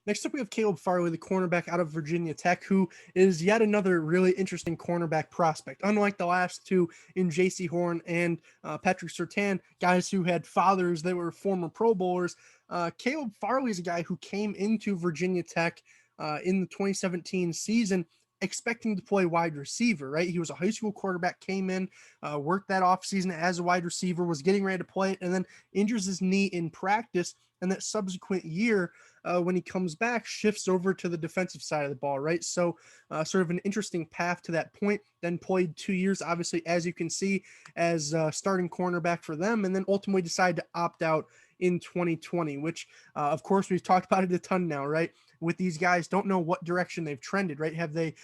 Next up, we have Caleb Farley, the cornerback out of Virginia Tech, who is yet another really interesting cornerback prospect. Unlike the last two in J.C. Horn and Patrick Surtain, guys who had fathers that were former Pro Bowlers, Caleb Farley is a guy who came into Virginia Tech in the 2017 season expecting to play wide receiver, right? He was a high school quarterback, came in, worked that offseason as a wide receiver, was getting ready to play it, and then injures his knee in practice. And that subsequent year, when he comes back, shifts over to the defensive side of the ball, right? So sort of an interesting path to that point. Then played 2 years, obviously, as you can see, as starting cornerback for them, and then ultimately decided to opt out in 2020, which of course we've talked about it a ton now, right? With these guys, don't know what direction they've trended, right? Have they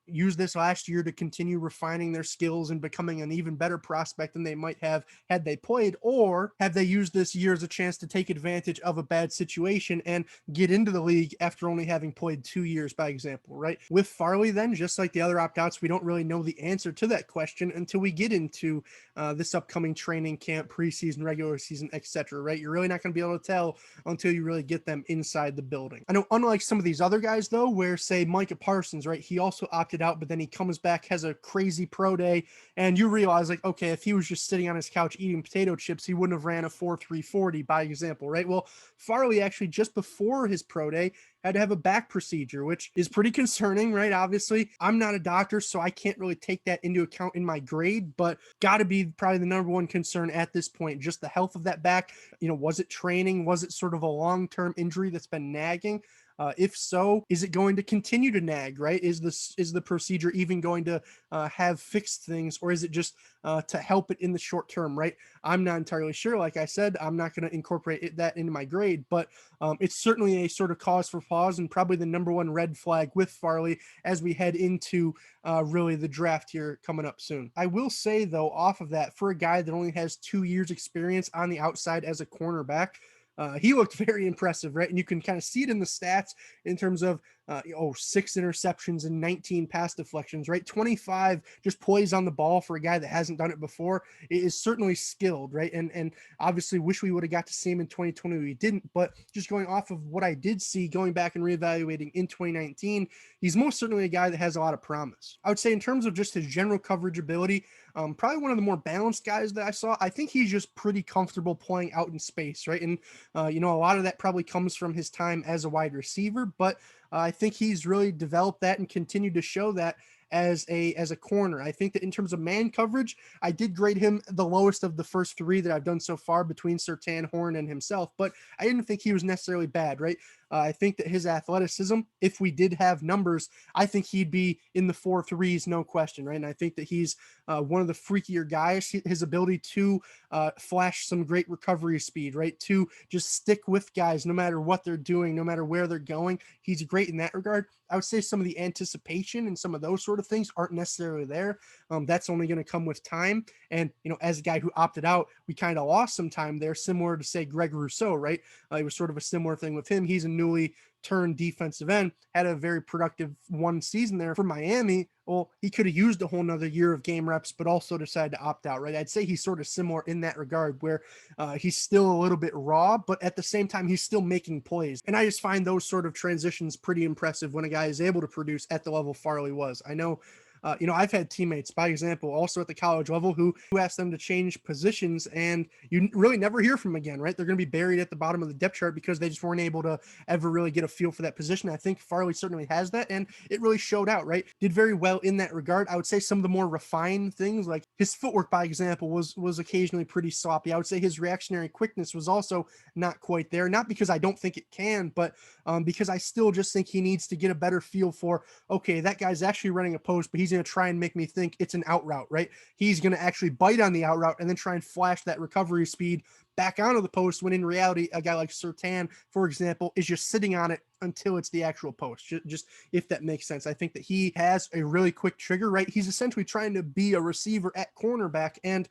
used this last year to continue refining their skills and becoming an even better prospect than they might have had they played? Or have they used this year as a chance to take advantage of a bad situation and get into the league after only having played 2 years, by example, right? With Farley, then, just like the other opt-outs, we don't really know the answer to that question until we get into this upcoming training camp, preseason, regular season, etc., right? You're really not going to be able to tell until you really get them inside the building. I know, unlike some of these other guys, though, where, say, Micah Parsons, right, he also opted out, but then he comes back, has a crazy pro day, and you realize, like, okay, if he was just sitting on his couch eating potato chips, he wouldn't have ran a 4.340, by example, right? Well, Farley actually, just before his pro day, had to have a back procedure, which is pretty concerning, right? Obviously, I'm not a doctor, so I can't really take that into account in my grade, but got to be probably the number one concern at this point, just the health of that back. You know, was it training? Was it sort of a long-term injury that's been nagging? If so, is it going to continue to nag, right? Is the procedure even going to have fixed things, or is it just to help it in the short term, right? I'm not entirely sure. Like I said, I'm not going to incorporate that into my grade, but it's certainly a sort of cause for pause and probably the number one red flag with Farley as we head into really the draft here coming up soon. I will say, though, off of that, for a guy that only has 2 years experience on the outside as a cornerback, he looked very impressive, right? And you can kind of see it in the stats in terms of 6 interceptions and 19 pass deflections, right? 25 just plays on the ball for a guy that hasn't done it before. It is certainly skilled, right? And obviously wish we would have got to see him in 2020. We didn't, but just going off of what I did see, going back and reevaluating in 2019, he's most certainly a guy that has a lot of promise. I would say in terms of just his general coverage ability, probably one of the more balanced guys that I saw. I think he's just pretty comfortable playing out in space, right? And a lot of that probably comes from his time as a wide receiver, but I think he's really developed that and continued to show that as a corner. I think that in terms of man coverage, I did grade him the lowest of the first 3 that I've done so far between Surtain, Horn, and himself, but I didn't think he was necessarily bad, right? I think that his athleticism, if we did have numbers, I think he'd be in the 4.3s, no question, right? And I think that he's one of the freakier guys. His ability to flash some great recovery speed, right? To just stick with guys no matter what they're doing, no matter where they're going. He's great in that regard. I would say some of the anticipation and some of those sort of things aren't necessarily there. That's only going to come with time. And, as a guy who opted out, we kind of lost some time there, similar to, say, Greg Rousseau, right? It was sort of a similar thing with him. He's a newly turned defensive end, had a very productive 1 season there for Miami. Well, he could have used a whole nother year of game reps, but also decided to opt out, right? I'd say he's sort of similar in that regard, where he's still a little bit raw, but at the same time, he's still making plays. And I just find those sort of transitions pretty impressive when a guy is able to produce at the level Farley was. I know I've had teammates, by example, also at the college level who asked them to change positions, and you really never hear from them again, right? They're going to be buried at the bottom of the depth chart because they just weren't able to ever really get a feel for that position. I think Farley certainly has that, and it really showed out, right? Did very well in that regard. I would say some of the more refined things, like his footwork, by example, was occasionally pretty sloppy. I would say his reactionary quickness was also not quite there, not because I don't think it can, but because I still just think he needs to get a better feel for, okay, that guy's actually running a post, but he's going to try and make me think it's an out route, right? He's going to actually bite on the out route and then try and flash that recovery speed back onto the post, when in reality, a guy like Surtain, for example, is just sitting on it until it's the actual post. Just if that makes sense. I think that he has a really quick trigger, right? He's essentially trying to be a receiver at cornerback, and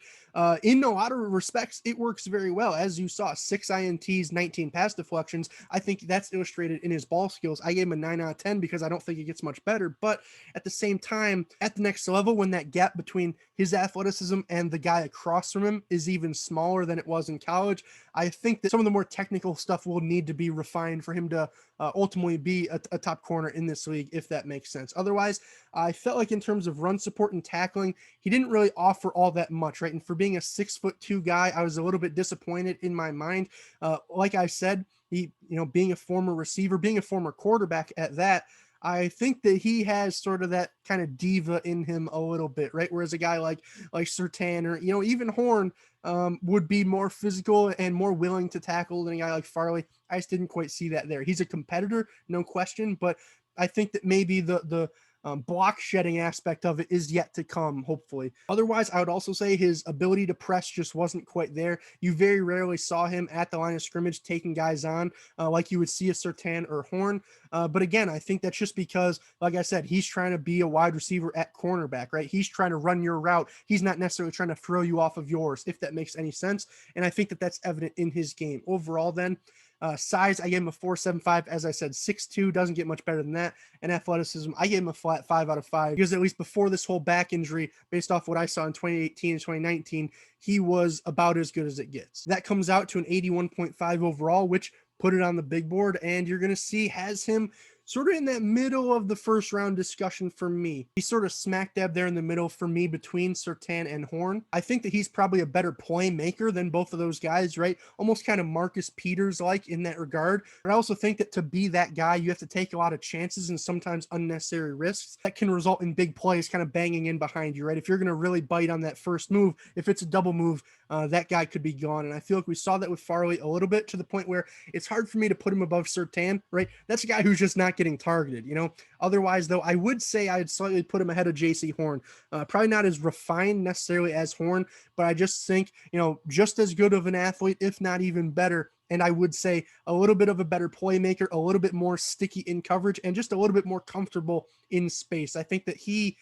in a lot of respects, it works very well. As you saw, 6 INTs, 19 pass deflections. I think that's illustrated in his ball skills. I gave him a 9 out of 10 because I don't think it gets much better, but at the same time, at the next level, when that gap between his athleticism and the guy across from him is even smaller than it was in college, college. I think that some of the more technical stuff will need to be refined for him to ultimately be a top corner in this league, if that makes sense. Otherwise, I felt like in terms of run support and tackling, he didn't really offer all that much, right? And for being a 6'2" guy, I was a little bit disappointed in my mind. Like I said, he, being a former receiver, being a former quarterback at that, I think that he has sort of that kind of diva in him a little bit, right? Whereas a guy like Surtain or even Horn would be more physical and more willing to tackle than a guy like Farley. I just didn't quite see that there. He's a competitor, no question, but I think that maybe the block shedding aspect of it is yet to come, hopefully. Otherwise, I would also say his ability to press just wasn't quite there. You very rarely saw him at the line of scrimmage taking guys on like you would see a Surtain or Horn. But again, I think that's just because, like I said, he's trying to be a wide receiver at cornerback, right? He's trying to run your route. He's not necessarily trying to throw you off of yours, if that makes any sense. And I think that that's evident in his game. Overall, then, size, I gave him a 4.75. As I said, 6'2", doesn't get much better than that. And athleticism, I gave him a flat 5 out of 5 because at least before this whole back injury, based off what I saw in 2018 and 2019, he was about as good as it gets. That comes out to an 81.5 overall, which put it on the big board, and you're going to see has him sort of in that middle of the first round discussion for me. He's sort of smack dab there in the middle for me between Surtain and Horn. I think that he's probably a better playmaker than both of those guys, right? Almost kind of Marcus Peters-like in that regard. But I also think that to be that guy, you have to take a lot of chances and sometimes unnecessary risks that can result in big plays kind of banging in behind you, right? If you're going to really bite on that first move, if it's a double move, that guy could be gone. And I feel like we saw that with Farley a little bit, to the point where it's hard for me to put him above Surtain, right? That's a guy who's just not getting targeted, Otherwise, though, I would say I'd slightly put him ahead of JC Horn. Probably not as refined necessarily as Horn, but I just think, just as good of an athlete, if not even better. And I would say a little bit of a better playmaker, a little bit more sticky in coverage, and just a little bit more comfortable in space. I think that he,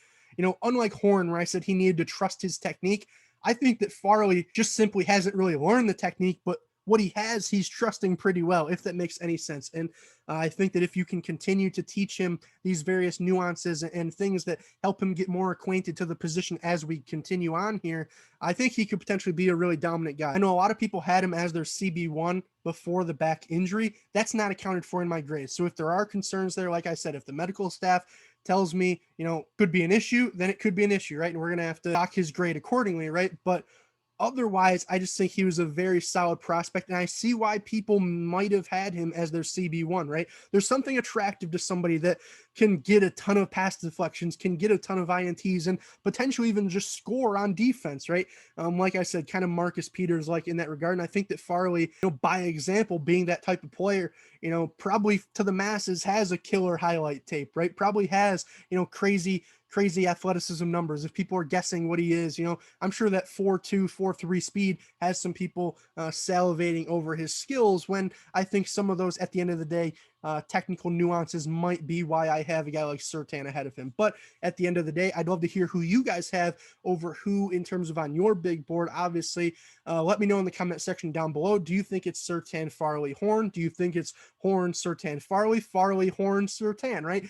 unlike Horn, where I said he needed to trust his technique, I think that Farley just simply hasn't really learned the technique, but what he has, he's trusting pretty well, if that makes any sense. And I think that if you can continue to teach him these various nuances and things that help him get more acquainted to the position as we continue on here, I think he could potentially be a really dominant guy. I know a lot of people had him as their CB1 before the back injury. That's not accounted for in my grades. So if there are concerns there, like I said, if the medical staff tells me, could be an issue, then it could be an issue, right? And we're going to have to dock his grade accordingly, right? But otherwise, I just think he was a very solid prospect, and I see why people might have had him as their CB1, right? There's something attractive to somebody that can get a ton of pass deflections, can get a ton of INTs, and potentially even just score on defense, right? Like I said, kind of Marcus Peters like in that regard. And I think that Farley, by example, being that type of player, probably to the masses has a killer highlight tape, right? Probably has, crazy athleticism numbers. If people are guessing what he is, I'm sure that 4.2, 4.3 speed has some people salivating over his skills, when I think some of those at the end of the day, technical nuances might be why I have a guy like Surtain ahead of him. But at the end of the day, I'd love to hear who you guys have over who in terms of on your big board. Obviously, let me know in the comment section down below. Do you think it's Surtain, Farley, Horn? Do you think it's Horn, Surtain, Farley, Farley, Horn, Surtain, right?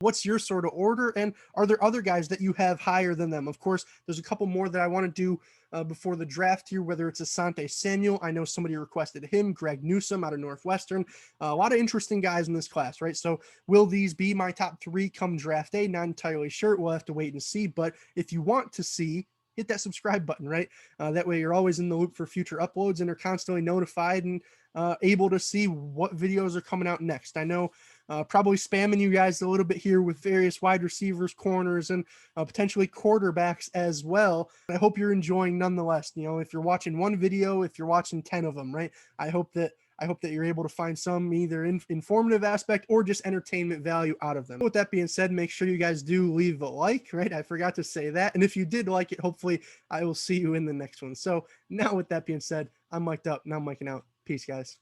What's your sort of order? And are there other guys that you have higher than them? Of course, there's a couple more that I want to do before the draft here, whether it's Asante Samuel. I know somebody requested him, Greg Newsome out of Northwestern. A lot of interesting guys in this class, right? So will these be my top 3 come draft day? Not entirely sure. We'll have to wait and see. But if you want to see, hit that subscribe button, right? That way you're always in the loop for future uploads and are constantly notified and able to see what videos are coming out next. I know probably spamming you guys a little bit here with various wide receivers, corners, and potentially quarterbacks as well. I hope you're enjoying nonetheless. If you're watching one video, if you're watching 10 of them, right? I hope that you're able to find some either informative aspect or just entertainment value out of them. With that being said, make sure you guys do leave a like, right? I forgot to say that. And if you did like it, hopefully I will see you in the next one. So now with that being said, I'm mic'd up. Now I'm micing out. Peace, guys.